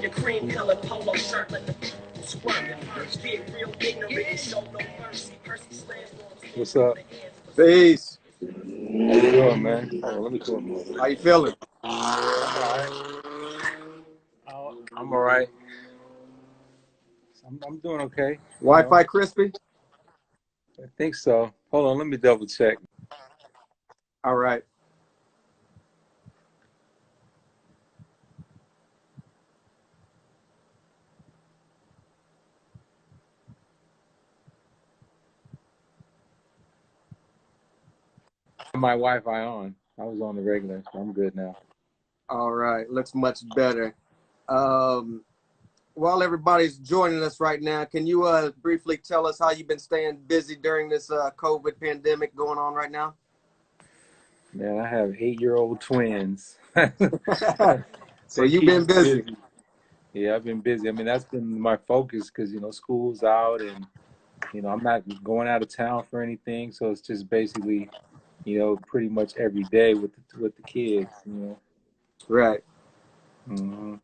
Your cream colored polo shirt, let the squirt. Get real ignorant and show no mercy. Percy slams on. What's up? Peace. How you doing, man? Hold on, let me come over. How you feeling? I'm all right. I'm doing okay. Wi-Fi crispy? I think so. Hold on, let me double check. All right. My Wi-Fi on. I was on the regular, so I'm good now. All right. Looks much better. While everybody's joining us right now, can you briefly tell us how you've been staying busy during this COVID pandemic going on right now? Man, I have 8-year-old twins. So They you've keep been me busy. Yeah, I've been busy. I mean, that's been my focus because, school's out and, I'm not going out of town for anything. So it's just basically, pretty much every day with the kids. Right. hmm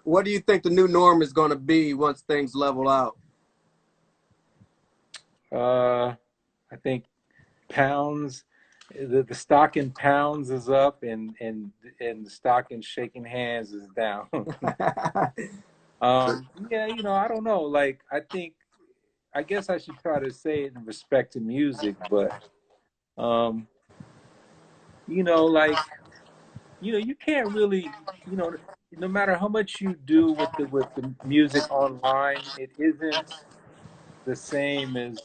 What do you think the new norm is going to be once things level out? I think pounds, the stock in pounds is up and the stock in shaking hands is down. Yeah, I don't know. Like, I guess I should try to say it in respect to music, but, like, you can't really, no matter how much you do with the music online, it isn't the same as,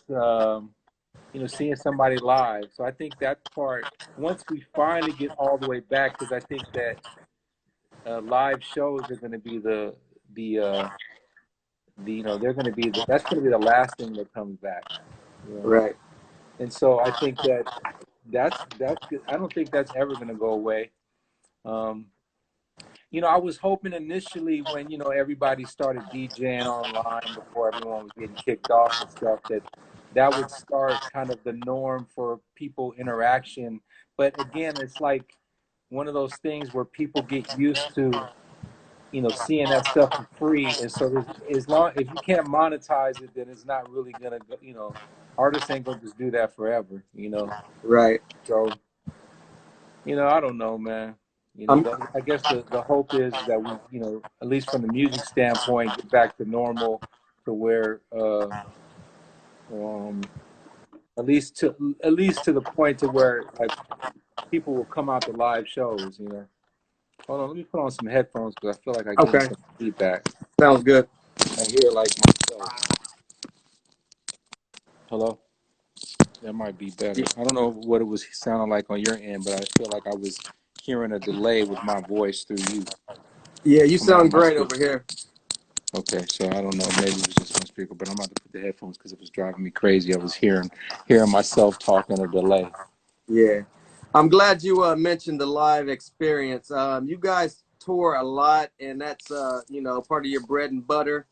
seeing somebody live. So I think that part, once we finally get all the way back, because I think that live shows are going to be they're going to be that's going to be the last thing that comes back. Right. And so I think that's I don't think that's ever going to go away. I was hoping initially when, everybody started DJing online before everyone was getting kicked off and stuff, that would start kind of the norm for people interaction. But again, it's like one of those things where people get used to, seeing that stuff for free. And so if you can't monetize it, then it's not really going to go, artists ain't going to just do that forever. Right. So, I don't know, man. Um, I guess the hope is that we, at least from the music standpoint, get back to normal to where, at least to the point to where like people will come out to live shows. Hold on, let me put on some headphones because I feel like I get okay. some feedback. Sounds good. I hear like myself. Hello? That might be better. I don't know what it was sounding like on your end, but I feel like I was hearing a delay with my voice through you. Yeah, you Coming out sound of my great speaker. over here. Okay, so I don't know. Maybe it was just my speaker, but I'm about to put the headphones because it was driving me crazy. I was hearing myself talking a delay. Yeah. I'm glad you mentioned the live experience. You guys tour a lot, and that's part of your bread and butter.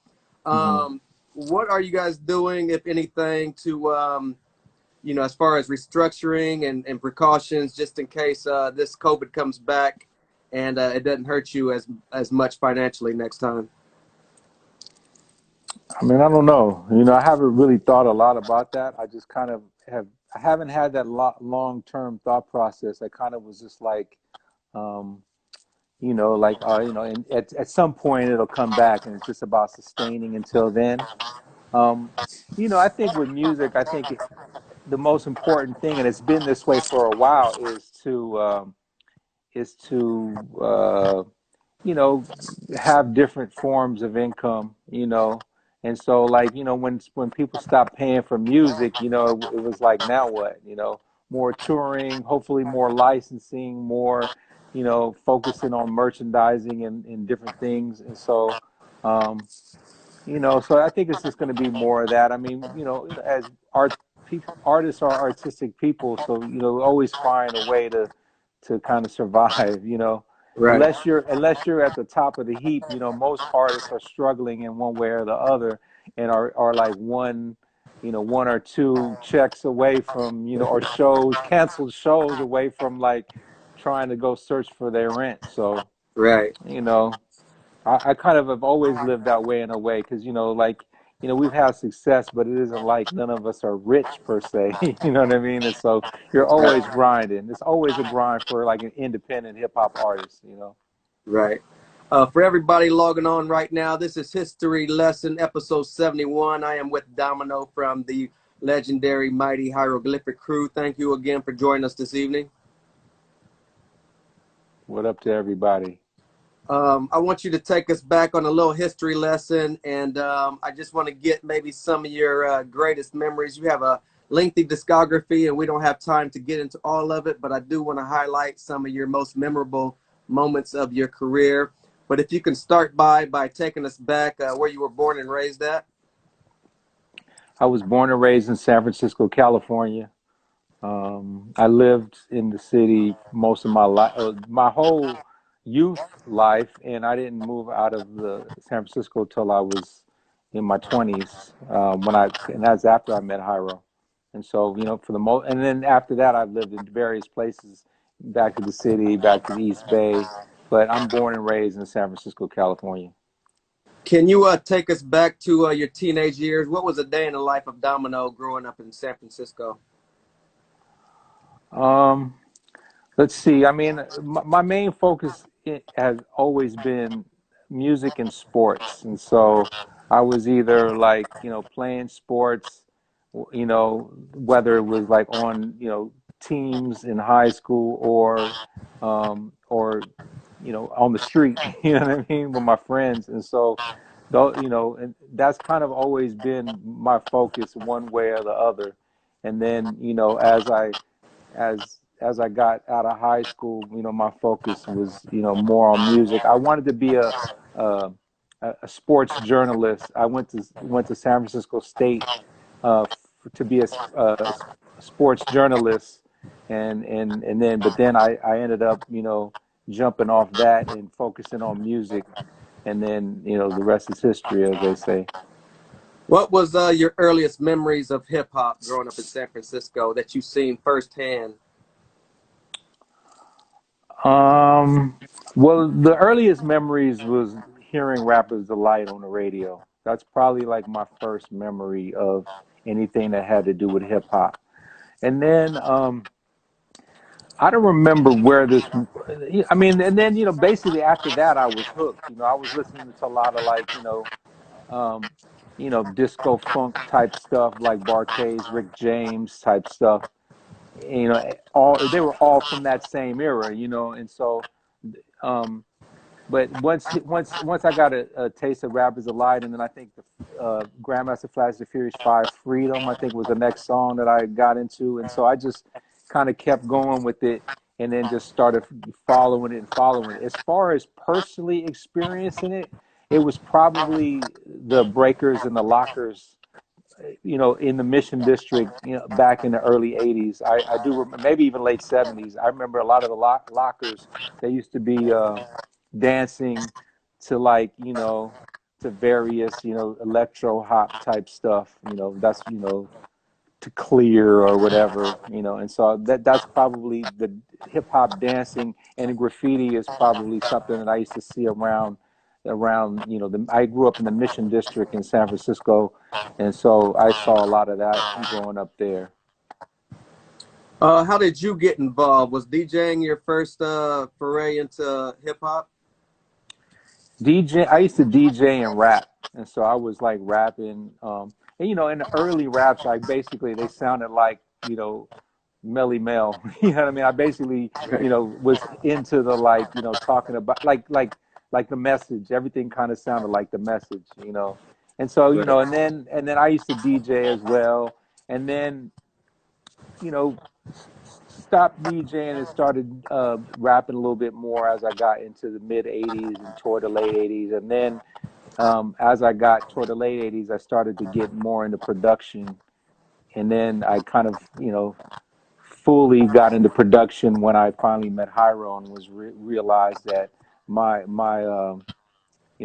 Mm-hmm. What are you guys doing, if anything, to as far as restructuring and precautions, just in case this COVID comes back and it doesn't hurt you as much financially next time? I mean, I don't know. I haven't really thought a lot about that. I just kind of I haven't had that long-term thought process. I kind of was just like, um, and at some point it'll come back, and it's just about sustaining until then. I think with music, I think the most important thing, and it's been this way for a while, is to you know have different forms of income. And so, like, when people stopped paying for music, it was like, now what? More touring, hopefully more licensing, more focusing on merchandising and different things. And so so I think it's just going to be more of that. I mean, as artists are artistic people, so always find a way to kind of survive. Right. Unless you're at the top of the heap. Most artists are struggling in one way or the other, and are like one or two checks away from or canceled shows away from like trying to go search for their rent. So Right. you know I kind of have always lived that way in a way because, like, we've had success, but it isn't like none of us are rich per se. You know what I mean? And so you're always Right. grinding. It's always a grind for like an independent hip hop artist. Right. For everybody logging on right now, this is History Lesson, episode 71. I am with Domino from the legendary Mighty Hieroglyphic crew. Thank you again for joining us this evening. What up to everybody? I want you to take us back on a little history lesson, and I just want to get maybe some of your greatest memories. You have a lengthy discography, and we don't have time to get into all of it, but I do want to highlight some of your most memorable moments of your career. But if you can start by taking us back where you were born and raised at. I was born and raised in San Francisco, California. I lived in the city most of my life, my whole youth life, and I didn't move out of the San Francisco till I was in my 20s. And that's after I met Hiero. And so, for the most, and then after that, I've lived in various places, back to the city, back to the East Bay. But I'm born and raised in San Francisco, California. Can you take us back to your teenage years? What was a day in the life of Domino growing up in San Francisco? Um, Let's see. I mean, my main focus has always been music and sports. And so I was either like, playing sports, whether it was like on, teams in high school or, on the street, you know what I mean, with my friends. And so, though, and that's kind of always been my focus one way or the other. And then, as I got out of high school, my focus was, more on music. I wanted to be a, a sports journalist. I went to San Francisco State to be a sports journalist, but then I ended up, jumping off that and focusing on music, and then the rest is history, as they say. What was your earliest memories of hip hop growing up in San Francisco that you've seen firsthand? Um, well, the earliest memories was hearing Rapper's Delight on the radio. That's probably like my first memory of anything that had to do with hip hop. And then I don't remember where this. I mean, and then basically after that, I was hooked. I was listening to a lot of like um, disco funk type stuff, like Bartes, Rick James type stuff. All they were all from that same era. And so. Um, But once I got a taste of Rappers Delight, and then I think the Grandmaster Flash the Furious 5 Freedom, I think was the next song that I got into, and so I just kind of kept going with it, and then just started following it and following it. As far as personally experiencing it, it was probably the Breakers and the Lockers, in the Mission District, back in the early 80s. I do remember, maybe even late 70s. I remember a lot of the lockers. They used to be dancing to like, to various, electro hop type stuff. That's, to Clear or whatever, and so that's probably the hip hop dancing, and graffiti is probably something that I used to see around, I grew up in the Mission District in San Francisco, and so I saw a lot of that growing up there. How did you get involved? Was DJing your first foray into hip hop? I used to DJ and rap, and so I was like rapping, and in the early raps, they sounded like, Melly Mel. You know what I mean? I basically, was into the like, talking about like the message. Everything kind of sounded like the message. And so, Right. and then I used to DJ as well. And then, stopped DJing and started rapping a little bit more as I got into the mid 80s and toward the late 80s. And then as I got toward the late 80s, I started to get more into production. And then I kind of, fully got into production when I finally met Hiero and was realized that my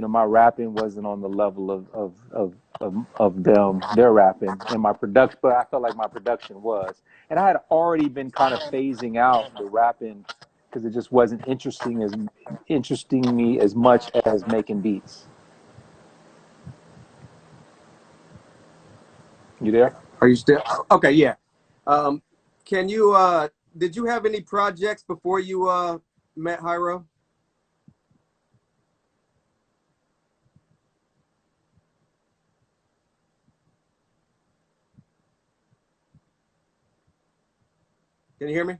rapping wasn't on the level of their rapping, and my production, but I felt like my production was, and I had already been kind of phasing out the rapping because it just wasn't interesting me as much as making beats. You there? Are you still okay? Yeah. Can you did you have any projects before you met Hiero? Can you hear me?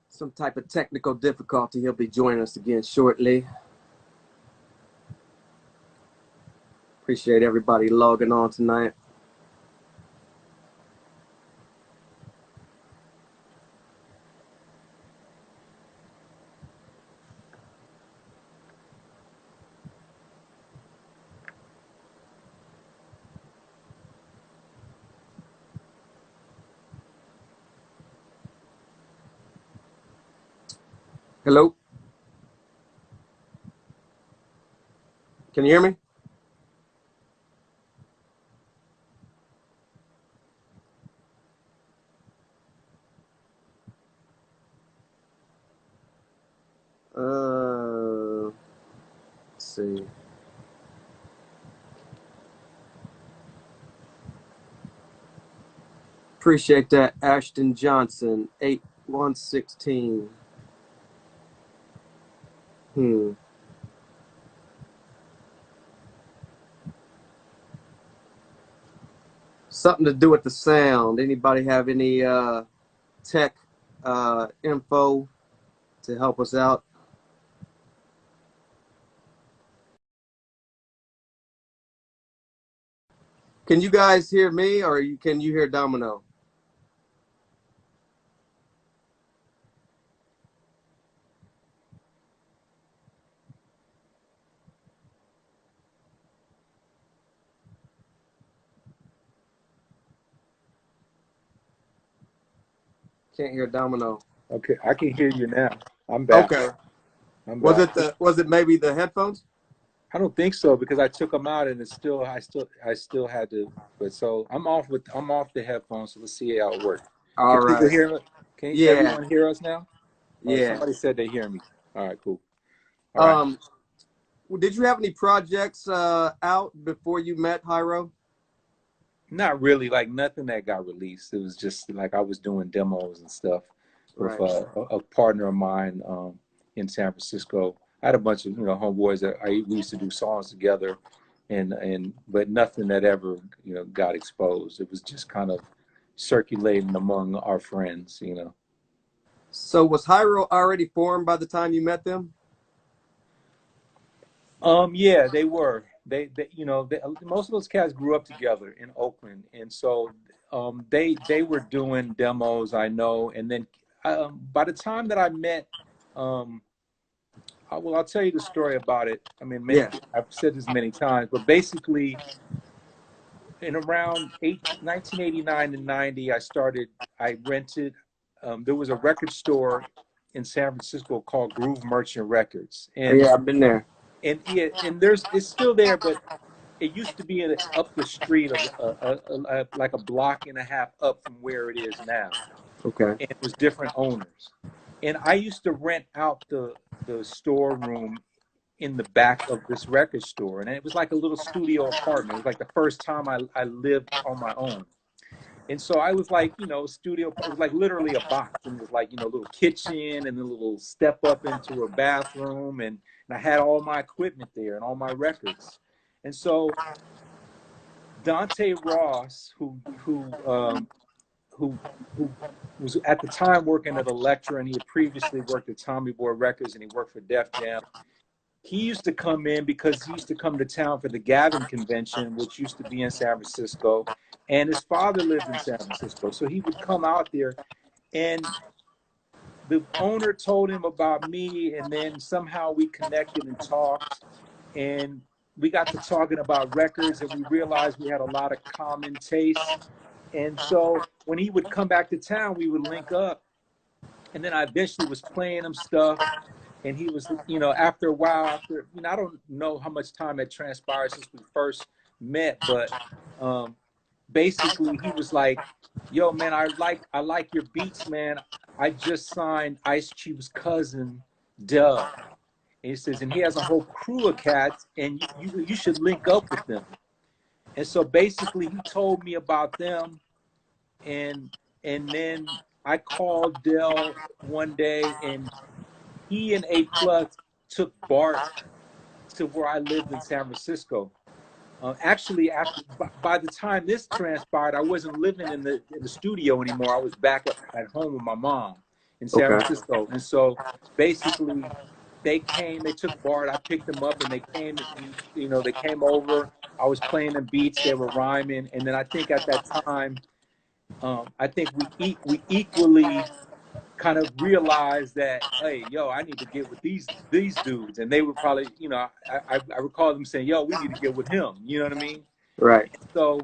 Some type of technical difficulty. He'll be joining us again shortly. Appreciate everybody logging on tonight. Hello? Can you hear me? Let's see. Appreciate that, Ashton Johnson, 8116. Something to do with the sound. Anybody have any tech info to help us out? Can you guys hear me, or can you hear Domino? Can't hear Domino. Okay, I can hear you now. I'm back. Okay. I'm Was back. it maybe the headphones? I don't think so because I took them out and I still had to. But so I'm off the headphones. So let's see how it works. All Can people right. hear? Can Yeah. everyone hear us now? Or Yeah. somebody said they hear me. All right, cool. All right. Did you have any projects out before you met Hiero? Not really, like nothing that got released. It was just like I was doing demos and stuff with Right. a partner of mine in San Francisco. I had a bunch of homeboys that we used to do songs together, and but nothing that ever got exposed. It was just kind of circulating among our friends. So was Hiero already formed by the time you met them? Yeah, they were. Most of those cats grew up together in Oakland, and so they were doing demos, I know. And then by the time that I met, I'll tell you the story about it. I mean, Yeah. I've said this many times, but basically, in around 1989 and 90, I rented. There was a record store in San Francisco called Groove Merchant Records, Yeah, I've been there. yeah, and it's still there, but it used to be up the street like a block and a half up from where it is now, Okay. and it was different owners. And I used to rent out the storeroom in the back of this record store, and it was like a little studio apartment. It was like the first time I lived on my own. And so I was like, studio. It was like literally a box, and it was like, a little kitchen and a little step up into a bathroom, and I had all my equipment there and all my records. And so Dante Ross, who was at the time working at Elektra, and he had previously worked at Tommy Boy Records, and he worked for Def Jam. He used to come in because he used to come to town for the Gavin convention, which used to be in San Francisco, and his father lived in San Francisco, so he would come out there. And the owner told him about me, and then somehow we connected and talked, and we got to talking about records, and we realized we had a lot of common tastes. And so when he would come back to town, we would link up, and then I eventually was playing him stuff. and he was, you know, after a while, after, you know, I don't know how much time had transpired since we first met, but basically he was like, yo, man, I like your beats, man. I just signed Ice Cube's cousin, Dub. And he says, and he has a whole crew of cats, and you should link up with them. And so basically he told me about them, and then I called Dell one day, and he and A Plus took Bart to where I lived in San Francisco. Actually, after by the time this transpired, I wasn't living in the studio anymore. I was back at home with my mom in San Okay. Francisco, and so basically, they came. They took Bart. I picked them up, and they came. You know, they came over. I was playing them beats. They were rhyming, and then I think at that time, I think we equally kind of realized that, hey, yo, I need to get with these dudes, and they were probably, you know, I recall them saying, yo, we need to get with him. You know what I mean? Right. So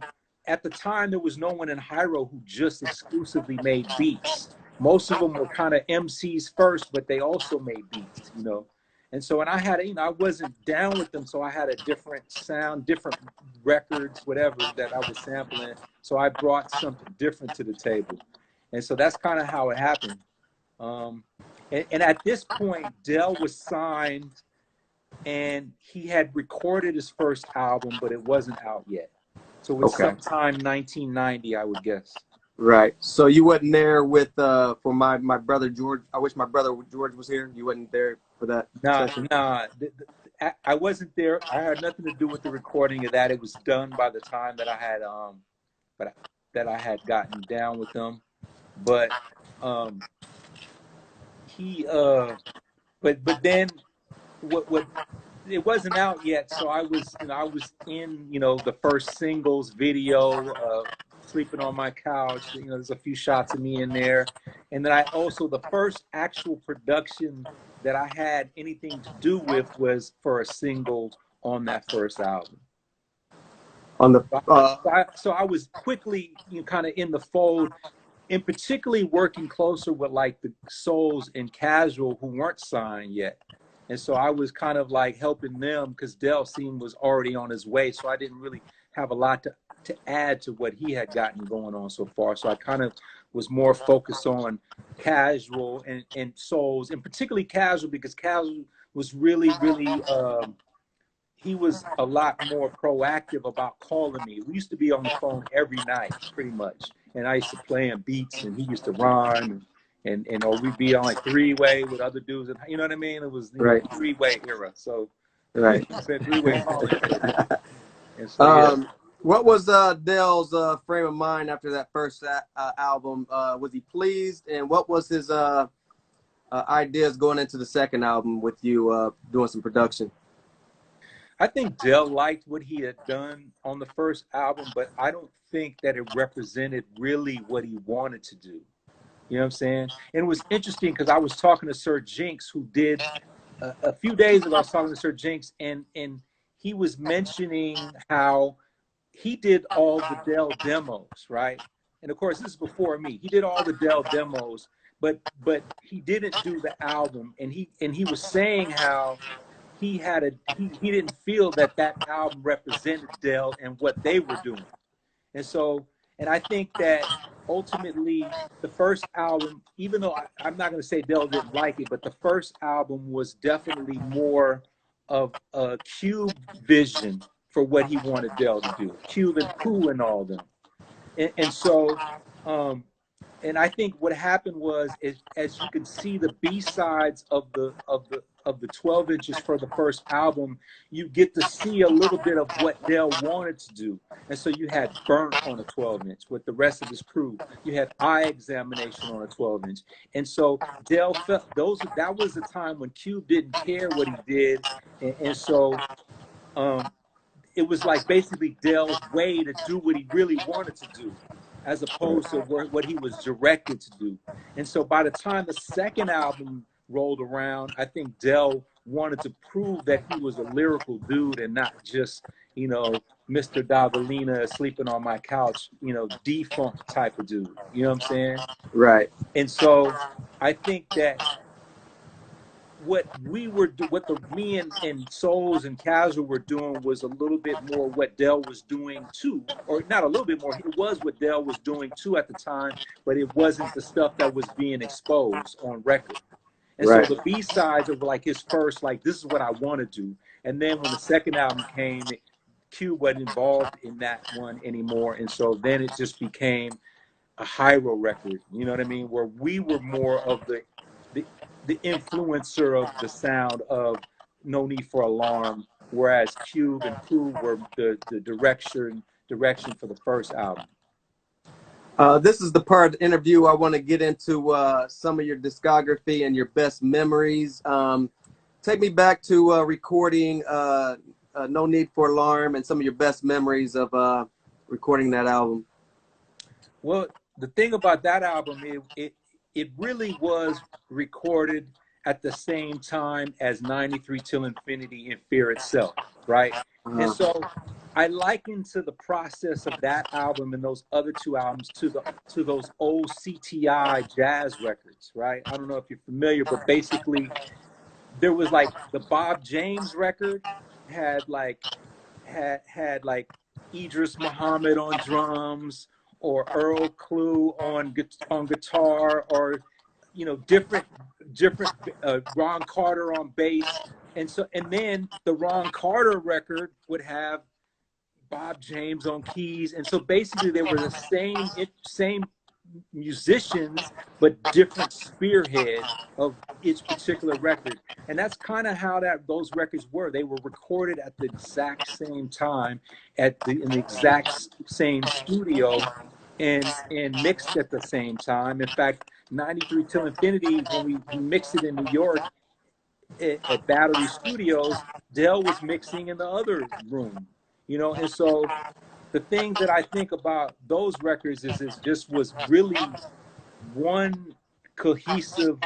at the time, there was no one in Hiero who just exclusively made beats. Most of them were kind of MCs first, but they also made beats, you know. And so, and I had, you know, I wasn't down with them, so I had a different sound, different records, whatever that I was sampling. So I brought something different to the table, and so that's kind of how it happened. And at this point, Dell was signed, and he had recorded his first album, but it wasn't out yet. So it was sometime 1990, I would guess. Right. So you wasn't there with for my brother George. I wish my brother George was here. You wasn't there for that session? Nah. I wasn't there. I had nothing to do with the recording of that. It was done by the time that I had that I had gotten down with them. But he but then what it wasn't out yet, so I was, you know, I was in, you know, the first singles video, sleeping on my couch. You know, there's a few shots of me in there, and then I also, the first actual production that I had anything to do with was for a single on that first album. On the So I was quickly, you know, kind of in the fold, and particularly working closer with like the Souls and Casual, who weren't signed yet. And so I was kind of like helping them because Del Scene was already on his way. So I didn't really have a lot to add to what he had gotten going on so far. So I kind of was more focused on Casual and Souls, and particularly Casual, because Casual was really, he was a lot more proactive about calling me. We used to be on the phone every night, pretty much. And I used to play him beats, and he used to rhyme, and or we'd be on like three-way with other dudes, and you know what I mean? It was, you know, three-way era. So right. three-way calling. And so, yeah. What was Dell's frame of mind after that first album? Was he pleased, and what was his ideas going into the second album with you doing some production? I think Del liked what he had done on the first album, but I don't think that it represented really what he wanted to do. You know what I'm saying? And it was interesting because I was talking to Sir Jinx, who did a few days ago. I was talking to Sir Jinx, and he was mentioning how he did all the Del demos, right? And of course, this is before me. He did all the Del demos, but he didn't do the album. And he was saying how he didn't feel that album represented Del and what they were doing. And so, and I think that ultimately the first album, even though I'm not going to say Del didn't like it, but the first album was definitely more of a Cube vision for what he wanted Del to do. Cube and Pooh and all them. And so, and I think what happened was, as you can see the B-sides of the 12 inches for the first album, you get to see a little bit of what Del wanted to do. And so you had Burnt on a 12-inch with the rest of his crew. You had Eye Examination on a 12-inch. And so Del felt that was the time when Cube didn't care what he did. And so it was like basically Del's way to do what he really wanted to do, as opposed to what he was directed to do. And so by the time the second album rolled around, I think Del wanted to prove that he was a lyrical dude and not just, you know, Mr. Davalina sleeping on my couch, you know, defunct type of dude. You know what I'm saying? Right. And so I think that what we were what the me and Souls and Casual were doing was a little bit more what Dell was doing too, or not a little bit more. It was what Dell was doing too at the time, but it wasn't the stuff that was being exposed on record. And so Right. the B sides are like his first, like, this is what I want to do. And then when the second album came, Q wasn't involved in that one anymore, and so then it just became a Hiero record. You know what I mean? Where we were more of the the influencer of the sound of No Need for Alarm, whereas Cube and Crew were the direction for the first album. This is the part of the interview I want to get into some of your discography and your best memories. Take me back to recording No Need for Alarm and some of your best memories of recording that album. Well, the thing about that album, it really was recorded at the same time as 93 Till Infinity and Fear Itself, right? And Uh, so I liken to the process of that album and those other two albums to those old CTI jazz records, right? I don't know if you're familiar, but basically there was like the Bob James record had like had Idris Muhammad on drums, or Earl Klugh on guitar, or different Ron Carter on bass. And then the Ron Carter record would have Bob James on keys. And so basically they were the same musicians, but different spearhead of each particular record. And that's kind of how those records were. They were recorded at the exact same time in the exact same studio, and mixed at the same time. In fact, 93 Till Infinity, when we mixed it in New York at Battery Studios, Dell was mixing in the other room, and so the thing that I think about those records is it just was really one cohesive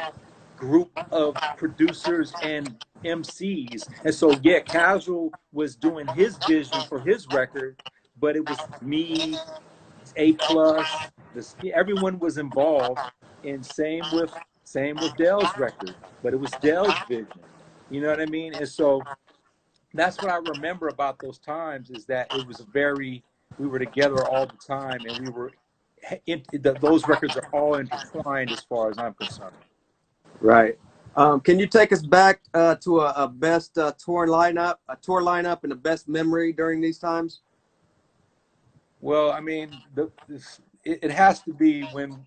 group of producers and MCs. And so, yeah, Casual was doing his vision for his record, but it was me, A Plus, everyone was involved. And same with Dell's record, but it was Dell's vision. You know what I mean? And so that's what I remember about those times, is that it was we were together all the time, and those records are all intertwined as far as I'm concerned. right. Can you take us back to a best tour lineup and the best memory during these times? Well, I mean, it has to be when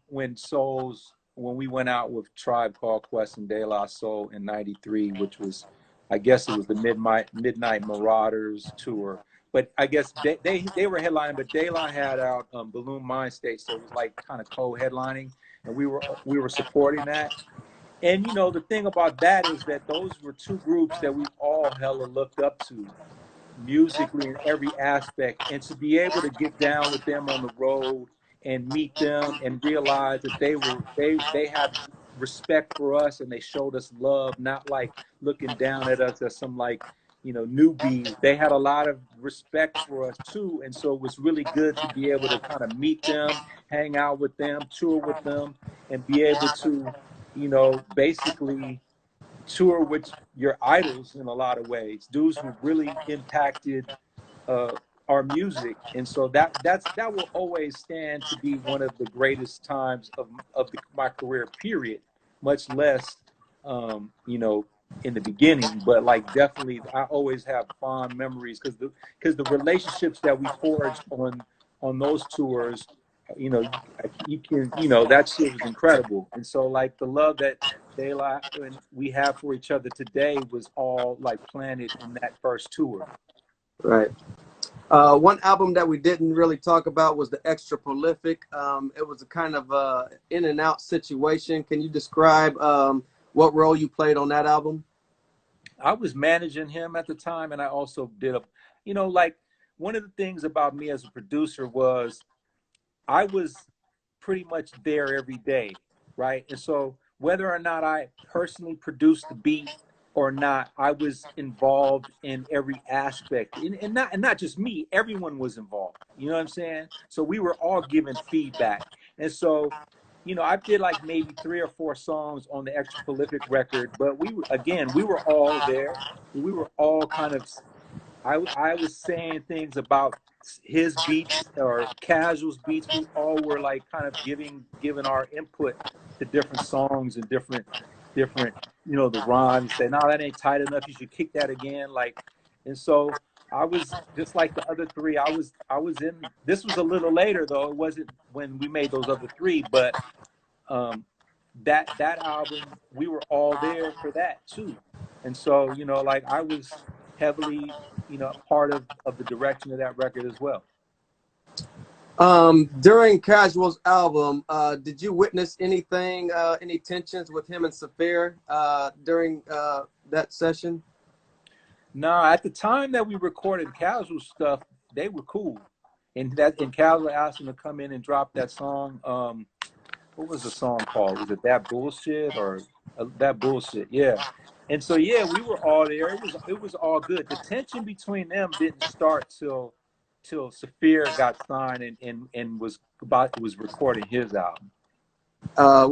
we went out with Tribe Called Quest and De La Soul in '93, which was, I guess it was the Midnight Marauders tour. But I guess they were headlining, but De La had out Balloon Mind State, so it was like kind of co-headlining, and we were supporting that. And the thing about that is that those were two groups that we all hella looked up to musically in every aspect, and to be able to get down with them on the road and meet them and realize that they had respect for us, and they showed us love, not like looking down at us as some newbies. They had a lot of respect for us too, and so it was really good to be able to kind of meet them, hang out with them, tour with them, and be able to basically tour with your idols in a lot of ways, dudes who really impacted our music. And so that will always stand to be one of the greatest times of my career, period, much less in the beginning. But like, definitely I always have fond memories, because the relationships that we forged on those tours, you can, that shit was incredible. And so like the love that and we have for each other today was all like planted in that first tour. Right. One album that we didn't really talk about was the Extra Prolific. It was a kind of in and out situation. Can you describe what role you played on that album? I was managing him at the time, and I also did like, one of the things about me as a producer was I was pretty much there every day, right? And so whether or not I personally produced the beat or not, I was involved in every aspect, and not just me. Everyone was involved. You know what I'm saying? So we were all giving feedback, and so you know, I did like maybe 3 or 4 songs on the Extra Prolific record, but we were, again, we were all there. We were all kind of, I was saying things about his beats or Casual's beats. We all were like kind of giving our input to different songs and different, you know, the rhymes. Say, no, that ain't tight enough. You should kick that again. Like, and so I was just like the other three. I was in. This was a little later though. It wasn't when we made those other three, but um, that album, we were all there for that too. And so, you know, like I was heavily, you know, part of the direction of that record as well. During Casual's album, did you witness anything, any tensions with him and Sin-seer during that session? No, at the time that we recorded Casual stuff, they were cool. And Casual asked him to come in and drop that song. What was the song called? Was it That Bullshit or That Bullshit? Yeah. And so yeah, we were all there. It was all good. The tension between them didn't start till Sin-seer got signed and was recording his album. Was